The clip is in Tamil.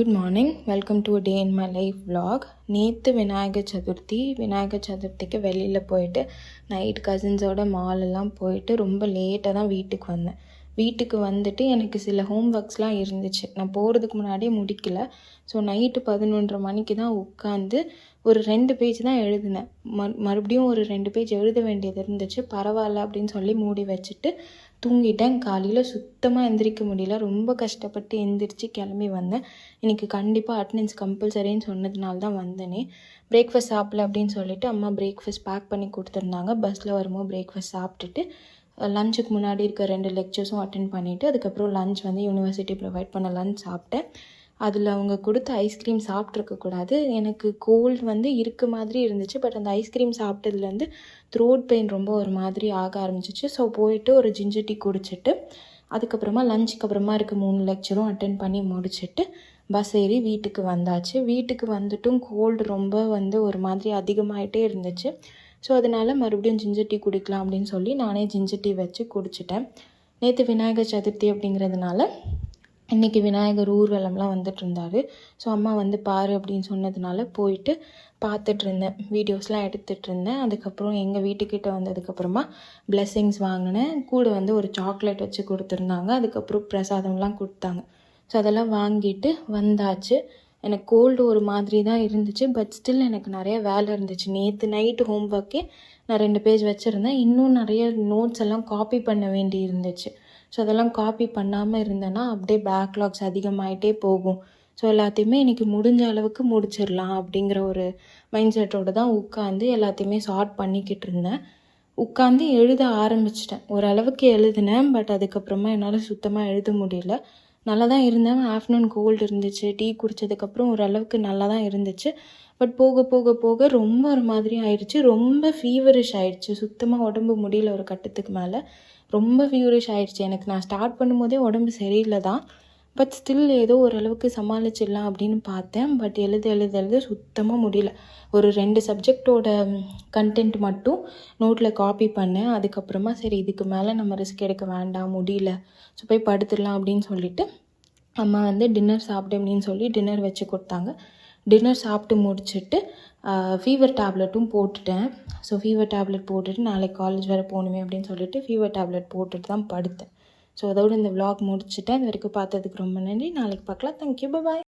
Good morning, welcome to day in my life vlog. நேற்று விநாயகர் சதுர்த்திக்கு வெளியில் போயிட்டு நைட் கசின்ஸோட மாலெல்லாம் போயிட்டு ரொம்ப லேட்டாக தான் வீட்டுக்கு வந்தேன். வீட்டுக்கு வந்துட்டு எனக்கு சில ஹோம் ஒர்க்ஸ்லாம் இருந்துச்சு, நான் போகிறதுக்கு முன்னாடியே முடிக்கல. ஸோ நைட்டு 11:30 மணிக்கு தான் உட்காந்து ஒரு 2 பேஜ் தான் எழுதினேன். மறுபடியும் ஒரு 2 பேஜ் எழுத வேண்டியது இருந்துச்சு. பரவாயில்ல அப்படின்னு சொல்லி மூடி வச்சுட்டு தூங்கிட்டேன். காலையில் சுத்தமாக எந்திரிக்க முடியல. ரொம்ப கஷ்டப்பட்டு எந்திரிச்சு கிளம்பி வந்தேன். இன்றைக்கி கண்டிப்பாக அட்டெண்டன்ஸ் கம்பல்சரின்னு சொன்னதுனால தான் வந்தேனே. பிரேக்ஃபாஸ்ட் சாப்பிடல அப்படின்னு சொல்லிட்டு அம்மா பிரேக்ஃபாஸ்ட் பேக் பண்ணி கொடுத்துருந்தாங்க. பஸ்ஸில் வரும்போது பிரேக்ஃபாஸ்ட் சாப்பிட்டுட்டு லஞ்சுக்கு முன்னாடி இருக்க 2 லெக்சர்ஸும் அட்டென்ட் பண்ணிவிட்டு அதுக்கப்புறம் லஞ்ச் வந்து யூனிவர்சிட்டி ப்ரொவைட் பண்ண லஞ்ச் சாப்பிட்டேன். அதில் அவங்க கொடுத்த ஐஸ்கிரீம் சாப்பிட்ருக்கக்கூடாது. எனக்கு கோல்டு வந்து இருக்க மாதிரி இருந்துச்சு. பட் அந்த ஐஸ்கிரீம் சாப்பிட்டதுலேருந்து த்ரோட் பெயின் ரொம்ப ஒரு மாதிரி ஆக ஆரம்பிச்சிச்சு. ஸோ போயிட்டு ஒரு ஜிஞ்சர் டீ குடிச்சிட்டு அதுக்கப்புறமா லஞ்சுக்கு அப்புறமா இருக்க 3 லெக்சரும் அட்டென்ட் பண்ணி முடிச்சுட்டு பஸ் ஏறி வீட்டுக்கு வந்தாச்சு. வீட்டுக்கு வந்துட்டும் கோல்டு ரொம்ப வந்து ஒரு மாதிரி அதிகமாகிட்டே இருந்துச்சு. ஸோ அதனால் மறுபடியும் ஜிஞ்சர் டீ குடிக்கலாம் அப்படின்னு சொல்லி நானே ஜிஞ்சர் டீ வச்சு குடிச்சிட்டேன். நேற்று விநாயகர் சதுர்த்தி அப்படிங்கிறதுனால இன்றைக்கி விநாயகர் ஊர்வலம்லாம் வந்துட்டு இருந்தார். ஸோ அம்மா வந்து பாரு அப்படின்னு சொன்னதுனால போயிட்டு பார்த்துட்ருந்தேன், வீடியோஸ்லாம் எடுத்துகிட்ருந்தேன். அதுக்கப்புறம் எங்கள் வீட்டுக்கிட்ட வந்ததுக்கப்புறமா பிளெஸ்ஸிங்ஸ் வாங்கினேன். கூட வந்து ஒரு சாக்லேட் வச்சு கொடுத்துருந்தாங்க. அதுக்கப்புறம் பிரசாதம்லாம் கொடுத்தாங்க. ஸோ அதெல்லாம் வாங்கிட்டு வந்தாச்சு. எனக்கு கோல்டு ஒரு மாதிரி தான் இருந்துச்சு. பட் ஸ்டில் எனக்கு நிறைய வேலை இருந்துச்சு. நேற்று நைட்டு ஹோம் ஒர்க்கே நான் 2 பேஜ் வச்சுருந்தேன். இன்னும் நிறைய நோட்ஸ் எல்லாம் காப்பி பண்ண வேண்டி இருந்துச்சு. ஸோ அதெல்லாம் காப்பி பண்ணாமல் இருந்தேன்னா அப்படியே பேக்லாக்ஸ் அதிகமாகிட்டே போகும். ஸோ எல்லாத்தையுமே இன்றைக்கி முடிஞ்ச அளவுக்கு முடிச்சிடலாம் அப்படிங்கிற ஒரு மைண்ட் செட்டோடு தான் உட்காந்து எல்லாத்தையுமே சார்ட் பண்ணிக்கிட்டு இருந்தேன். உட்காந்து எழுத ஆரம்பிச்சிட்டேன். ஓரளவுக்கு எழுதினேன். பட் அதுக்கப்புறமா என்னால் சுத்தமாக எழுத முடியல. நல்லா தான் இருந்தேன். ஆஃப்டர்நூன் கோல்டு இருந்துச்சு. டீ குடித்ததுக்கப்புறம் ஓரளவுக்கு நல்லா தான் இருந்துச்சு. பட் போக போக போக ரொம்ப ஒரு மாதிரி ஆயிடுச்சு. ரொம்ப ஃபீவரிஷ் ஆயிடுச்சு. சுத்தமாக உடம்பு முடியல. ஒரு கட்டத்துக்கு மேலே ரொம்ப ஃபீவரிஷ் ஆயிடுச்சு. எனக்கு நான் ஸ்டார்ட் பண்ணும்போதே உடம்பு சரியில்லை தான். பட் ஸ்டில் ஏதோ ஓரளவுக்கு சமாளிச்சிடலாம் அப்படின்னு பார்த்தேன். பட் எழுத சுத்தமாக முடியல. ஒரு 2 சப்ஜெக்டோட கண்டென்ட் மட்டும் நோட்டில் காப்பி பண்ணேன். அதுக்கப்புறமா சரி இதுக்கு மேலே நம்ம ரிஸ்க் எடுக்க வேண்டாம், முடியல, ஸோ போய் படுத்துடலாம் அப்படின்னு சொல்லிவிட்டு அம்மா வந்து டின்னர் சாப்பிடு அப்படின்னு சொல்லி டின்னர் வச்சு கொடுத்தாங்க. டின்னர் சாப்பிட்டு முடிச்சுட்டு ஃபீவர் டேப்லெட்டும் போட்டுட்டேன். ஸோ ஃபீவர் டேப்லெட் போட்டுட்டு நாளைக்கு காலேஜ் வேறு போகணுமே அப்படின்னு சொல்லிட்டு ஃபீவர் டேப்லெட் போட்டுட்டு தான் படுத்தேன். ஸோ அதோடு இந்த vlog முடிச்சுட்டேன். இது வரைக்கும் பார்த்ததுக்கு ரொம்ப நன்றி. நாளைக்கு பார்க்கலாம். தேங்க்யூ, பாய்.